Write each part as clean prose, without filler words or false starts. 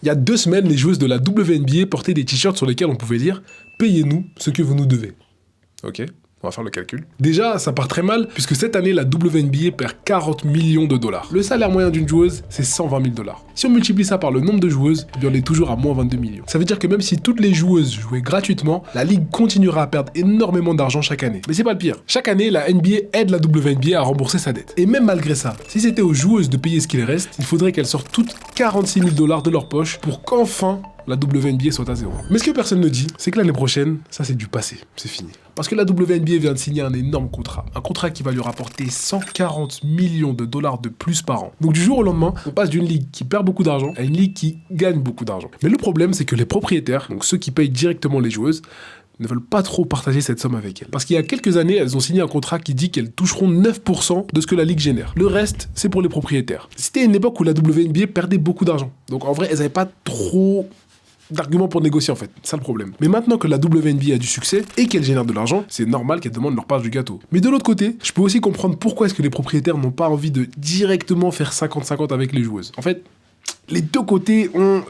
Il y a 2 semaines, les joueuses de la WNBA portaient des t-shirts sur lesquels on pouvait lire « Payez-nous ce que vous nous devez ». Ok, on va faire le calcul. Déjà, ça part très mal, puisque cette année, la WNBA perd 40 millions de dollars. Le salaire moyen d'une joueuse, c'est 120 000 dollars. Si on multiplie ça par le nombre de joueuses, eh bien on est toujours à moins 22 millions. Ça veut dire que même si toutes les joueuses jouaient gratuitement, la ligue continuera à perdre énormément d'argent chaque année. Mais c'est pas le pire. Chaque année, la NBA aide la WNBA à rembourser sa dette. Et même malgré ça, si c'était aux joueuses de payer ce qu'il reste, il faudrait qu'elles sortent toutes 46 000 dollars de leur poche pour qu'enfin la WNBA soit à zéro. Mais ce que personne ne dit, c'est que l'année prochaine, ça c'est du passé, c'est fini. Parce que la WNBA vient de signer un énorme contrat. Un contrat qui va lui rapporter 140 millions de dollars de plus par an. Donc du jour au lendemain, on passe d'une ligue qui perd beaucoup d'argent à une ligue qui gagne beaucoup d'argent. Mais le problème, c'est que les propriétaires, donc ceux qui payent directement les joueuses, ne veulent pas trop partager cette somme avec elles. Parce qu'il y a quelques années, elles ont signé un contrat qui dit qu'elles toucheront 9% de ce que la ligue génère. Le reste, c'est pour les propriétaires. C'était une époque où la WNBA perdait beaucoup d'argent. Donc en vrai, elles n'avaient pas trop d'arguments pour négocier en fait, c'est ça le problème. Mais maintenant que la WNBA a du succès et qu'elle génère de l'argent, c'est normal qu'elle demande leur part du gâteau. Mais de l'autre côté, je peux aussi comprendre pourquoi est-ce que les propriétaires n'ont pas envie de directement faire 50-50 avec les joueuses. En fait, les deux côtés ont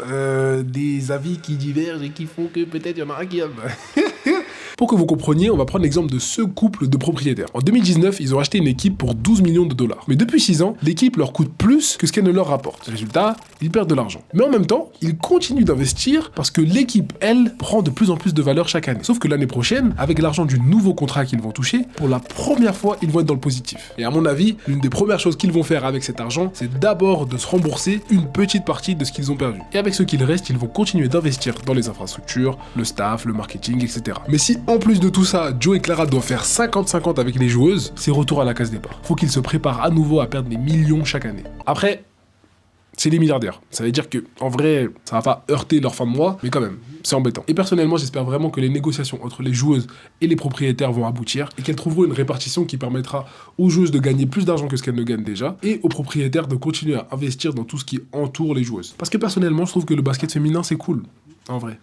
des avis qui divergent et qui font que peut-être il y en a un qui aime. Pour que vous compreniez, on va prendre l'exemple de ce couple de propriétaires. En 2019, ils ont acheté une équipe pour 12 millions de dollars. Mais depuis 6 ans, l'équipe leur coûte plus que ce qu'elle ne leur rapporte. Résultat, ils perdent de l'argent. Mais en même temps, ils continuent d'investir parce que l'équipe, elle, prend de plus en plus de valeur chaque année. Sauf que l'année prochaine, avec l'argent du nouveau contrat qu'ils vont toucher, pour la première fois, ils vont être dans le positif. Et à mon avis, l'une des premières choses qu'ils vont faire avec cet argent, c'est d'abord de se rembourser une petite partie de ce qu'ils ont perdu. Et avec ce qu'il reste, ils vont continuer d'investir dans les infrastructures, le staff, le marketing, etc. Mais si en plus de tout ça, Joe et Clara doivent faire 50-50 avec les joueuses, c'est retour à la case départ. Faut qu'ils se préparent à nouveau à perdre des millions chaque année. Après, c'est les milliardaires. Ça veut dire que, en vrai, ça va pas heurter leur fin de mois, mais quand même, c'est embêtant. Et personnellement, j'espère vraiment que les négociations entre les joueuses et les propriétaires vont aboutir et qu'elles trouveront une répartition qui permettra aux joueuses de gagner plus d'argent que ce qu'elles ne gagnent déjà et aux propriétaires de continuer à investir dans tout ce qui entoure les joueuses. Parce que personnellement, je trouve que le basket féminin, c'est cool. En vrai.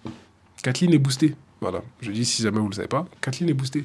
Kathleen est boostée. Voilà, je dis si jamais vous le savez pas, Kathleen est boostée.